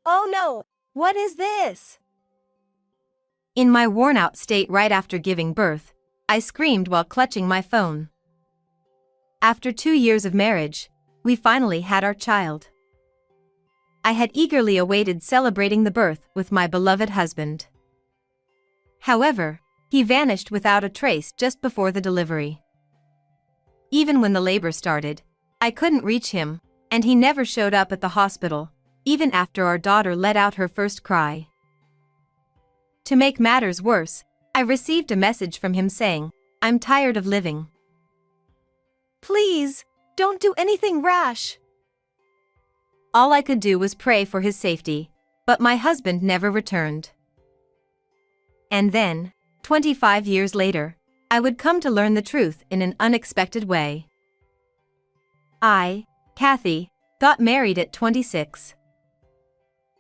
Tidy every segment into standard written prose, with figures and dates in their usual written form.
Oh no! What is this? In my worn-out state right after giving birth, I screamed while clutching my phone. After 2 years of marriage, we finally had our child. I had eagerly awaited celebrating the birth with my beloved husband. However, he vanished without a trace just before the delivery. Even when the labor started, I couldn't reach him, and he never showed up at the hospital, even after our daughter let out her first cry. To make matters worse, I received a message from him saying, "I'm tired of living. Please, don't do anything rash." All I could do was pray for his safety, but my husband never returned. And then, 25 years later, I would come to learn the truth in an unexpected way. I, Kathy, got married at 26.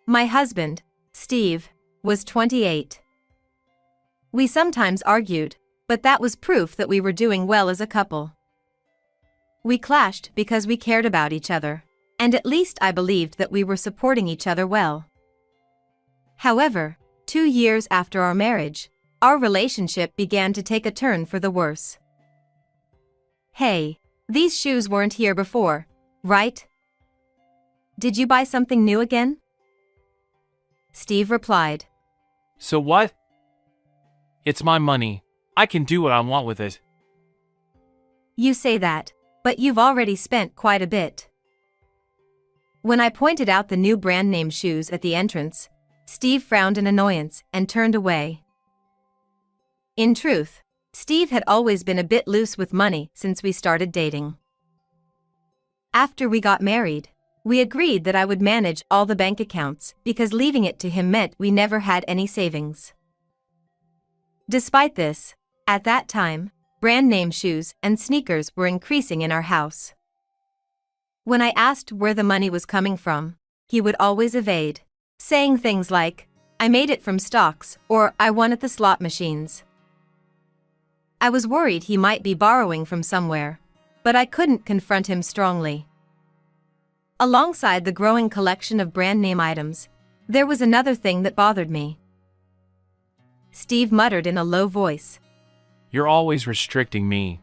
My husband, Steve, was 28. We sometimes argued, but that was proof that we were doing well as a couple. We clashed because we cared about each other, and at least I believed that we were supporting each other well. However, 2 years after our marriage, our relationship began to take a turn for the worse. "Hey, these shoes weren't here before, right? Did you buy something new again?" Steve replied. So what? It's my money. I can do what I want with it. You say that, but you've already spent quite a bit. When I pointed out the new brand name shoes at the entrance, Steve frowned in annoyance and turned away. In truth, Steve had always been a bit loose with money since we started dating. After we got married, we agreed that I would manage all the bank accounts because leaving it to him meant we never had any savings. Despite this, at that time, brand name shoes and sneakers were increasing in our house. When I asked where the money was coming from, he would always evade, saying things like, "I made it from stocks," or "I won at the slot machines." I was worried he might be borrowing from somewhere, but I couldn't confront him strongly. Alongside the growing collection of brand name items, there was another thing that bothered me. Steve muttered in a low voice. You're always restricting me.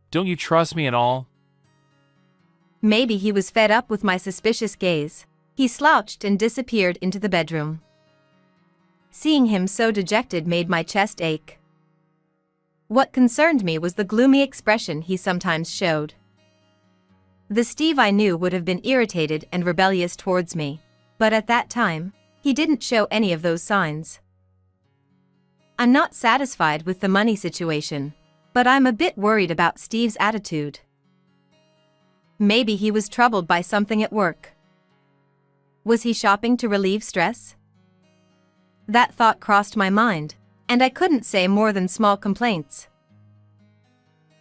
Don't you trust me at all? Maybe he was fed up with my suspicious gaze. He slouched and disappeared into the bedroom. Seeing him so dejected made my chest ache. What concerned me was the gloomy expression he sometimes showed. The Steve I knew would have been irritated and rebellious towards me, but at that time, he didn't show any of those signs. I'm not satisfied with the money situation, but I'm a bit worried about Steve's attitude. Maybe he was troubled by something at work. Was he shopping to relieve stress? That thought crossed my mind, and I couldn't say more than small complaints.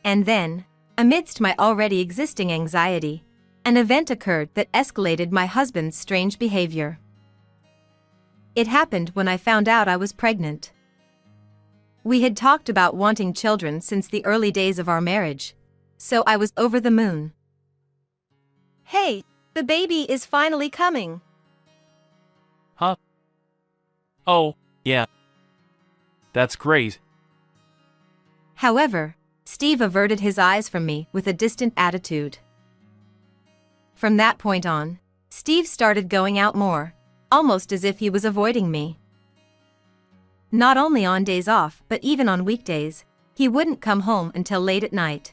And then, amidst my already existing anxiety, an event occurred that escalated my husband's strange behavior. It happened when I found out I was pregnant. We had talked about wanting children since the early days of our marriage, so I was over the moon. "Hey, the baby is finally coming." Huh? Oh, yeah. That's great. However, Steve averted his eyes from me with a distant attitude. From that point on, Steve started going out more, almost as if he was avoiding me. Not only on days off but even on weekdays, he wouldn't come home until late at night.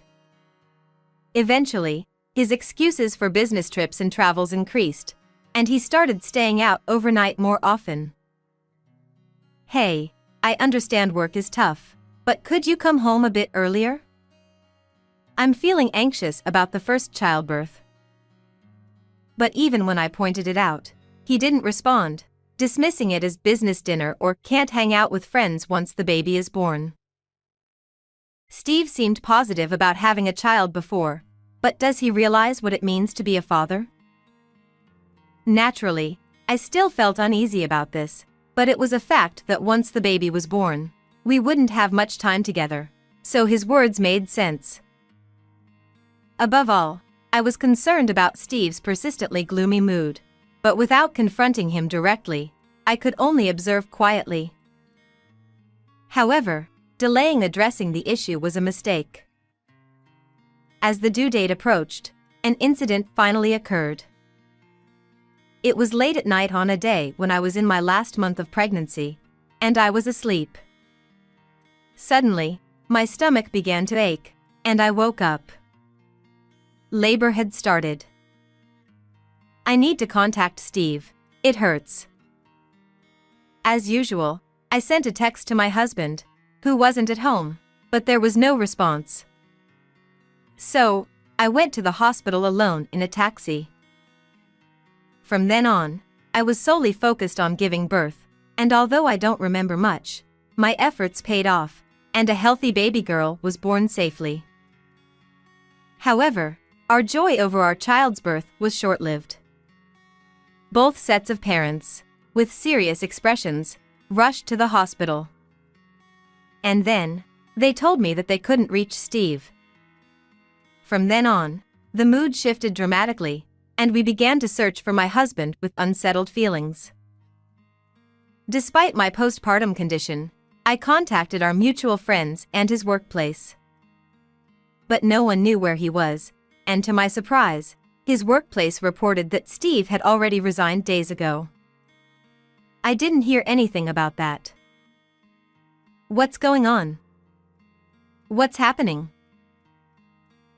Eventually, his excuses for business trips and travels increased, and he started staying out overnight more often. "Hey, I understand work is tough, but could you come home a bit earlier? I'm feeling anxious about the first childbirth." But even when I pointed it out, he didn't respond, dismissing it as business dinner or can't hang out with friends once the baby is born. Steve seemed positive about having a child before, but does he realize what it means to be a father? Naturally, I still felt uneasy about this, but it was a fact that once the baby was born, we wouldn't have much time together, so his words made sense. Above all, I was concerned about Steve's persistently gloomy mood. but without confronting him directly, I could only observe quietly. However, delaying addressing the issue was a mistake. As the due date approached, an incident finally occurred. It was late at night on a day when I was in my last month of pregnancy, and I was asleep. Suddenly, my stomach began to ache, and I woke up. Labor had started. I need to contact Steve. It hurts. As usual, I sent a text to my husband, who wasn't at home, but there was no response. So, I went to the hospital alone in a taxi. From then on, I was solely focused on giving birth, and although I don't remember much, my efforts paid off, and a healthy baby girl was born safely. However, our joy over our child's birth was short-lived. Both sets of parents, with serious expressions, rushed to the hospital. And then, they told me that they couldn't reach Steve. From then on, the mood shifted dramatically, and we began to search for my husband with unsettled feelings. Despite my postpartum condition, I contacted our mutual friends and his workplace. But no one knew where he was, and to my surprise, his workplace reported that Steve had already resigned days ago. I didn't hear anything about that. What's going on? What's happening?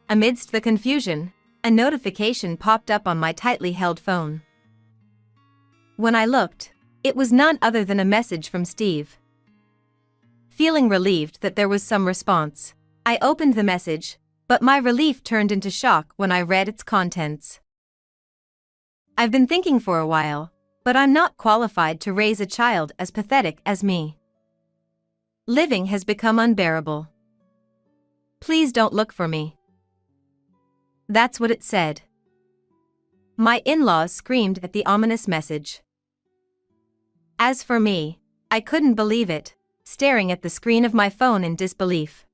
Amidst the confusion, a notification popped up on my tightly held phone. When I looked, it was none other than a message from Steve. Feeling relieved that there was some response, I opened the message, but my relief turned into shock when I read its contents. I've been thinking for a while, but I'm not qualified to raise a child as pathetic as me. Living has become unbearable. Please don't look for me. That's what it said. My in-laws screamed at the ominous message. As for me, I couldn't believe it, staring at the screen of my phone in disbelief.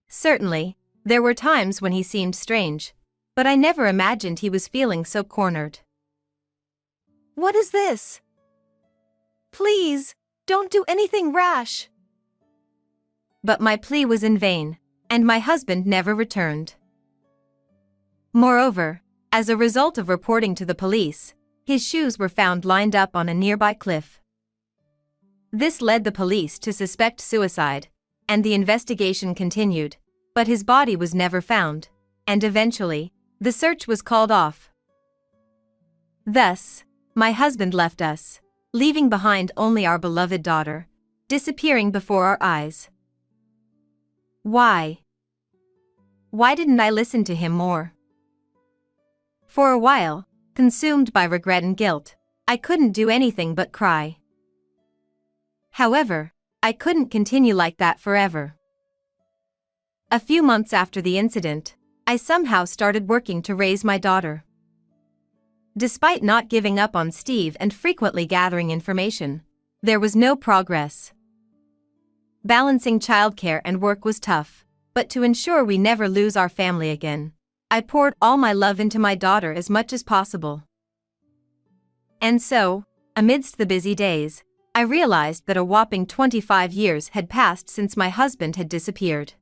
Certainly, there were times when he seemed strange, but I never imagined he was feeling so cornered. What is this? Please, don't do anything rash. But my plea was in vain, and my husband never returned. Moreover, as a result of reporting to the police, his shoes were found lined up on a nearby cliff. This led the police to suspect suicide, and the investigation continued, but his body was never found, and eventually, the search was called off. Thus, my husband left us, leaving behind only our beloved daughter, disappearing before our eyes. Why? Why didn't I listen to him more? For a while, consumed by regret and guilt, I couldn't do anything but cry. However, I couldn't continue like that forever. A few months after the incident, I somehow started working to raise my daughter. Despite not giving up on Steve and frequently gathering information, there was no progress. Balancing childcare and work was tough, but to ensure we never lose our family again, I poured all my love into my daughter as much as possible. And so, amidst the busy days, I realized that a whopping 25 years had passed since my husband had disappeared.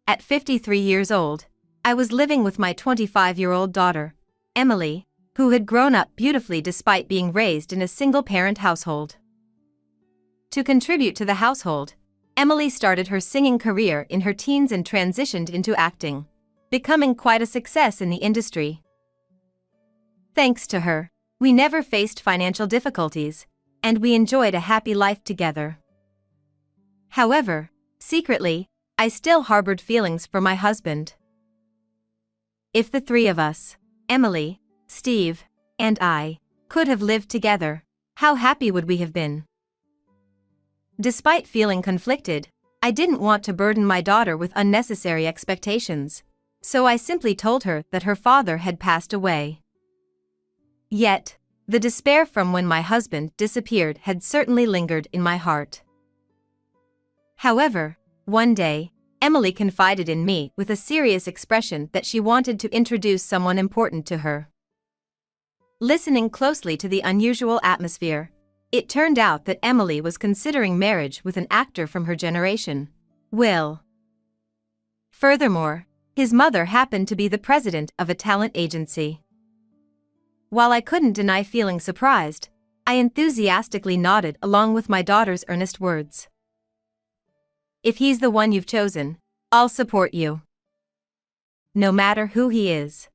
At 53 years old, I was living with my 25-year-old daughter, Emily, who had grown up beautifully despite being raised in a single-parent household. To contribute to the household, Emily started her singing career in her teens and transitioned into acting, becoming quite a success in the industry. Thanks to her, we never faced financial difficulties, and we enjoyed a happy life together. However, secretly, I still harbored feelings for my husband. If the three of us, Emily, Steve, and I, could have lived together, how happy would we have been? Despite feeling conflicted, I didn't want to burden my daughter with unnecessary expectations, so I simply told her that her father had passed away. Yet, the despair from when my husband disappeared had certainly lingered in my heart. However, one day, Emily confided in me with a serious expression that she wanted to introduce someone important to her. Listening closely to the unusual atmosphere, it turned out that Emily was considering marriage with an actor from her generation, Will. Furthermore, his mother happened to be the president of a talent agency. While I couldn't deny feeling surprised, I enthusiastically nodded along with my daughter's earnest words. If he's the one you've chosen, I'll support you. No matter who he is.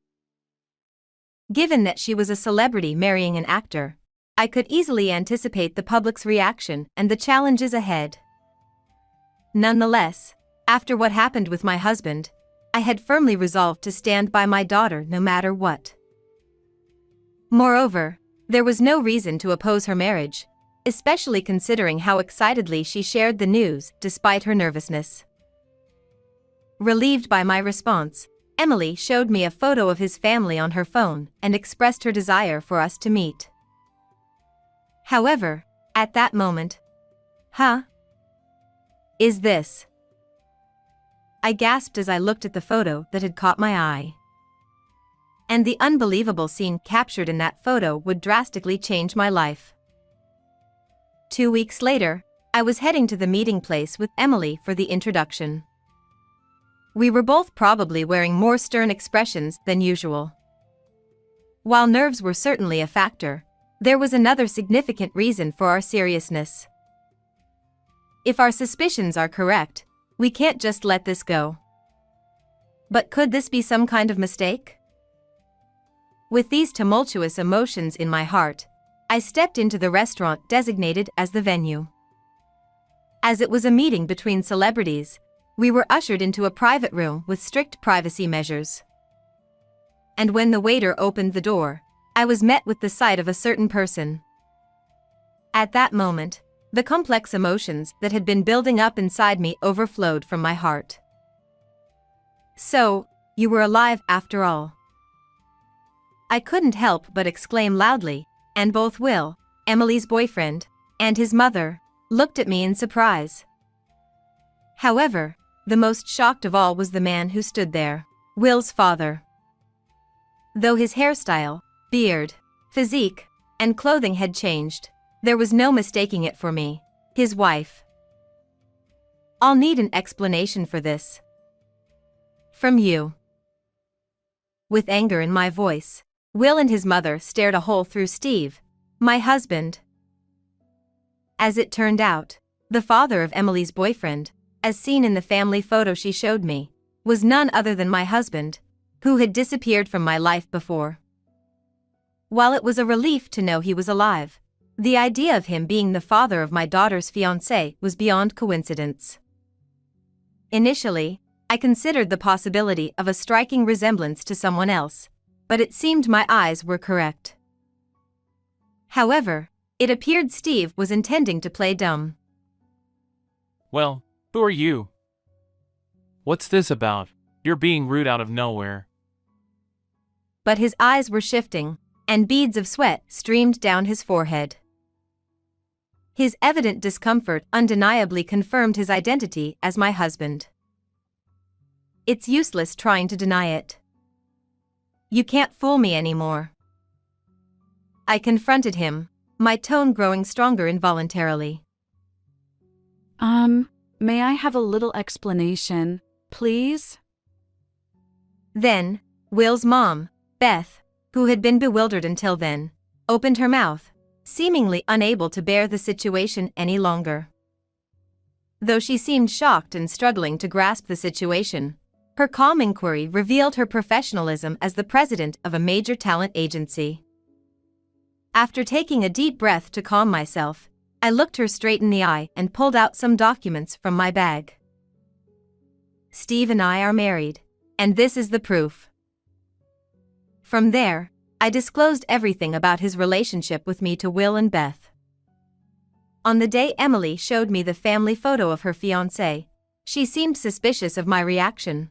Given that she was a celebrity marrying an actor, I could easily anticipate the public's reaction and the challenges ahead. Nonetheless, after what happened with my husband, I had firmly resolved to stand by my daughter no matter what. Moreover, there was no reason to oppose her marriage, especially considering how excitedly she shared the news despite her nervousness. Relieved by my response, Emily showed me a photo of his family on her phone and expressed her desire for us to meet. However, at that moment, is this? I gasped as I looked at the photo that had caught my eye. And the unbelievable scene captured in that photo would drastically change my life. 2 weeks later, I was heading to the meeting place with Emily for the introduction. We were both probably wearing more stern expressions than usual. While nerves were certainly a factor, there was another significant reason for our seriousness. If our suspicions are correct, we can't just let this go. But could this be some kind of mistake? With these tumultuous emotions in my heart, I stepped into the restaurant designated as the venue. As it was a meeting between celebrities, we were ushered into a private room with strict privacy measures. And when the waiter opened the door, I was met with the sight of a certain person. At that moment, the complex emotions that had been building up inside me overflowed from my heart. So, you were alive after all. I couldn't help but exclaim loudly, and both Will, Emily's boyfriend, and his mother, looked at me in surprise. However, the most shocked of all was the man who stood there, Will's father. Though his hairstyle, beard, physique, and clothing had changed, there was no mistaking it for me, his wife. I'll need an explanation for this. From you. With anger in my voice, Will and his mother stared a hole through Steve, my husband. As it turned out, the father of Emily's boyfriend, as seen in the family photo she showed me, was none other than my husband, who had disappeared from my life before. While it was a relief to know he was alive, the idea of him being the father of my daughter's fiancé was beyond coincidence. Initially, I considered the possibility of a striking resemblance to someone else, but it seemed my eyes were correct. However, it appeared Steve was intending to play dumb. Well, who are you? What's this about? You're being rude out of nowhere. But his eyes were shifting, and beads of sweat streamed down his forehead. His evident discomfort undeniably confirmed his identity as my husband. It's useless trying to deny it. You can't fool me anymore. I confronted him, my tone growing stronger involuntarily. May I have a little explanation, please? Then, Will's mom, Beth, who had been bewildered until then, opened her mouth, seemingly unable to bear the situation any longer. Though she seemed shocked and struggling to grasp the situation, her calm inquiry revealed her professionalism as the president of a major talent agency. After taking a deep breath to calm myself, I looked her straight in the eye and pulled out some documents from my bag. Steve and I are married, and this is the proof. From there, I disclosed everything about his relationship with me to Will and Beth. On the day Emily showed me the family photo of her fiancé, she seemed suspicious of my reaction.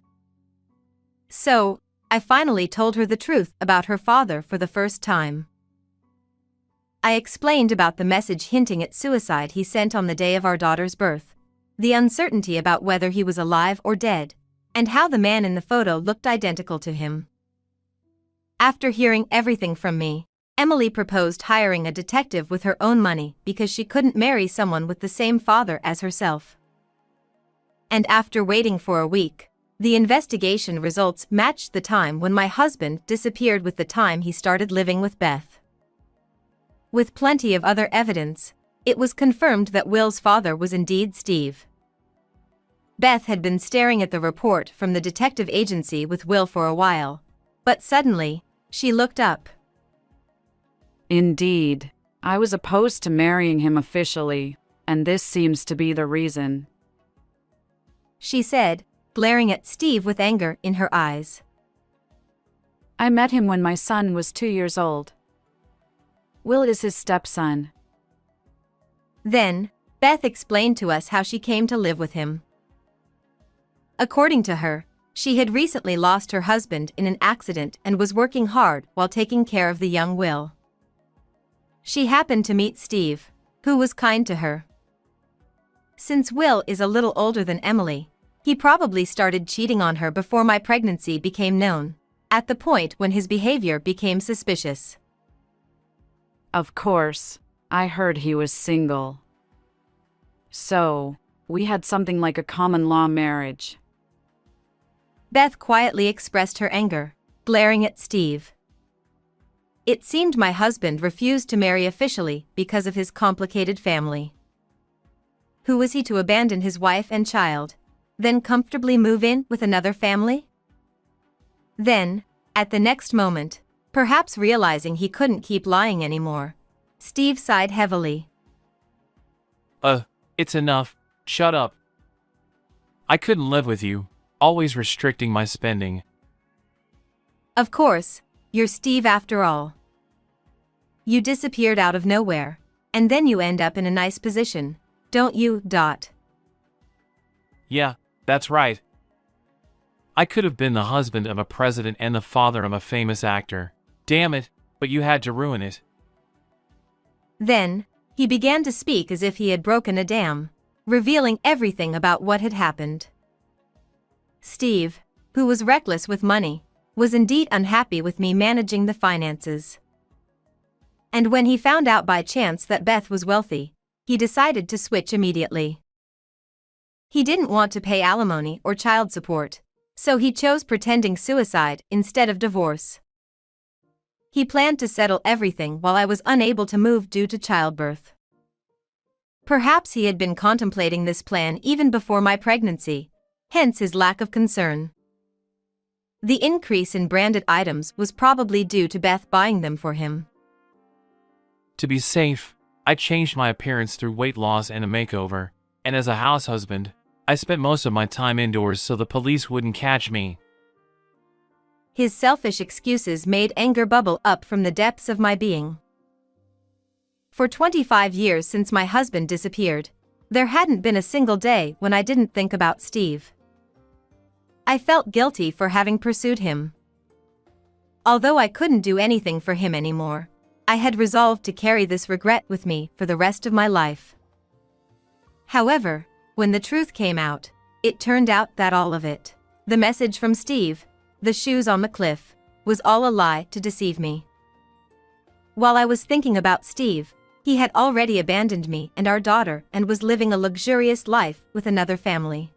So, I finally told her the truth about her father for the first time. I explained about the message hinting at suicide he sent on the day of our daughter's birth, the uncertainty about whether he was alive or dead, and how the man in the photo looked identical to him. After hearing everything from me, Emily proposed hiring a detective with her own money because she couldn't marry someone with the same father as herself. And after waiting for a week, the investigation results matched the time when my husband disappeared with the time he started living with Beth. With plenty of other evidence, it was confirmed that Will's father was indeed Steve. Beth had been staring at the report from the detective agency with Will for a while, but suddenly, she looked up. Indeed, I was opposed to marrying him officially, and this seems to be the reason, she said, glaring at Steve with anger in her eyes. I met him when my son was 2 years old. Will is his stepson. Then, Beth explained to us how she came to live with him. According to her, she had recently lost her husband in an accident and was working hard while taking care of the young Will. She happened to meet Steve, who was kind to her. Since Will is a little older than Emily, he probably started cheating on her before my pregnancy became known, at the point when his behavior became suspicious. Of course, I heard he was single. So, we had something like a common law marriage. Beth quietly expressed her anger, glaring at Steve. It seemed my husband refused to marry officially because of his complicated family. Who was he to abandon his wife and child, then comfortably move in with another family? Then, at the next moment, perhaps realizing he couldn't keep lying anymore, Steve sighed heavily. It's enough, shut up. I couldn't live with you, always restricting my spending. Of course, you're Steve after all. You disappeared out of nowhere, and then you end up in a nice position, don't you, Dot? Yeah, that's right. I could have been the husband of a president and the father of a famous actor. Damn it, but you had to ruin it. Then, he began to speak as if he had broken a dam, revealing everything about what had happened. Steve, who was reckless with money, was indeed unhappy with me managing the finances. And when he found out by chance that Beth was wealthy, he decided to switch immediately. He didn't want to pay alimony or child support, so he chose pretending suicide instead of divorce. He planned to settle everything while I was unable to move due to childbirth. Perhaps he had been contemplating this plan even before my pregnancy, hence his lack of concern. The increase in branded items was probably due to Beth buying them for him. To be safe, I changed my appearance through weight loss and a makeover, and as a house husband, I spent most of my time indoors so the police wouldn't catch me. His selfish excuses made anger bubble up from the depths of my being. For 25 years since my husband disappeared, there hadn't been a single day when I didn't think about Steve. I felt guilty for having pursued him. Although I couldn't do anything for him anymore, I had resolved to carry this regret with me for the rest of my life. However, when the truth came out, it turned out that all of it, the message from Steve, the shoes on the cliff, was all a lie to deceive me. While I was thinking about Steve, he had already abandoned me and our daughter and was living a luxurious life with another family.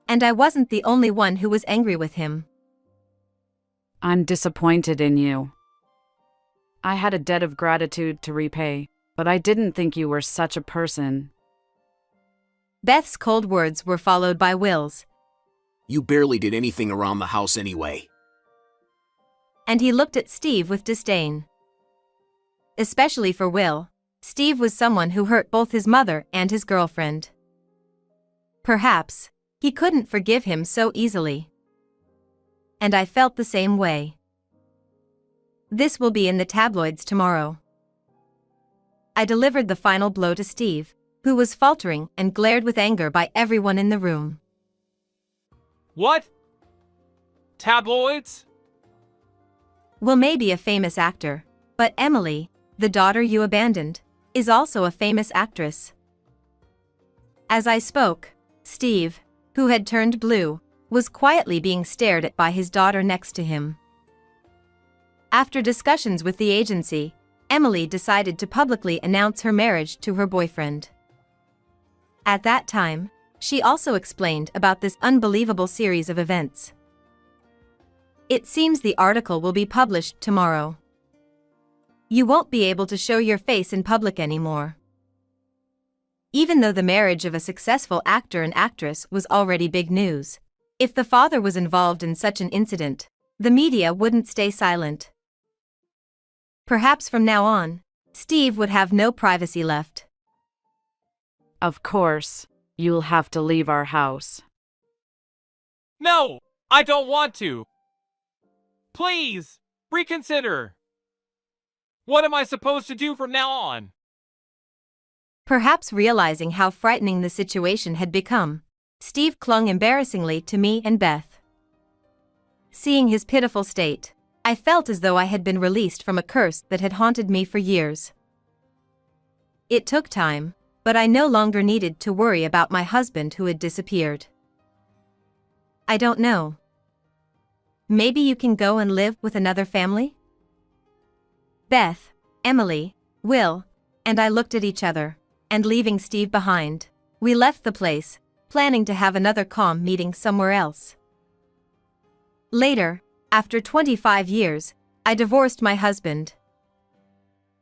And I wasn't the only one who was angry with him. I'm disappointed in you. I had a debt of gratitude to repay, but I didn't think you were such a person. Beth's cold words were followed by Will's. You barely did anything around the house anyway. And he looked at Steve with disdain. Especially for Will, Steve was someone who hurt both his mother and his girlfriend. Perhaps, he couldn't forgive him so easily. And I felt the same way. This will be in the tabloids tomorrow. I delivered the final blow to Steve, who was faltering and glared with anger by everyone in the room. What? Tabloids? Will may be a famous actor, but Emily, the daughter you abandoned, is also a famous actress. As I spoke, Steve, who had turned blue, was quietly being stared at by his daughter next to him. After discussions with the agency, Emily decided to publicly announce her marriage to her boyfriend. At that time, she also explained about this unbelievable series of events. It seems the article will be published tomorrow. You won't be able to show your face in public anymore. Even though the marriage of a successful actor and actress was already big news, if the father was involved in such an incident, the media wouldn't stay silent. Perhaps from now on, Steve would have no privacy left. Of course, you'll have to leave our house. No, I don't want to. Please, reconsider. What am I supposed to do from now on? Perhaps realizing how frightening the situation had become, Steve clung embarrassingly to me and Beth. Seeing his pitiful state, I felt as though I had been released from a curse that had haunted me for years. It took time, but I no longer needed to worry about my husband who had disappeared. I don't know. Maybe you can go and live with another family? Beth, Emily, Will, and I looked at each other, and leaving Steve behind, we left the place, planning to have another calm meeting somewhere else. Later, after 25 years, I divorced my husband.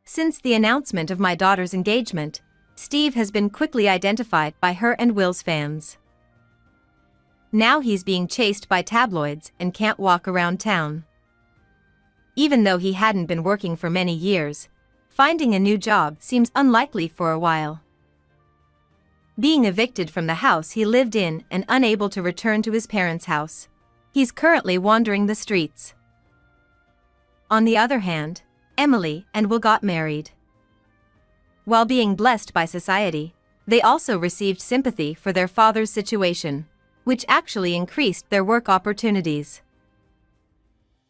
Since the announcement of my daughter's engagement, Steve has been quickly identified by her and Will's fans. Now he's being chased by tabloids and can't walk around town. Even though he hadn't been working for many years, finding a new job seems unlikely for a while. Being evicted from the house he lived in and unable to return to his parents' house, he's currently wandering the streets. On the other hand, Emily and Will got married. While being blessed by society, they also received sympathy for their father's situation, which actually increased their work opportunities.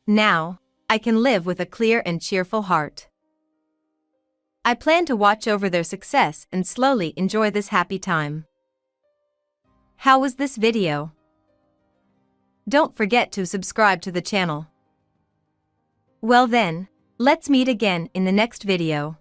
Now, I can live with a clear and cheerful heart. I plan to watch over their success and slowly enjoy this happy time. How was this video? Don't forget to subscribe to the channel. Well then, let's meet again in the next video.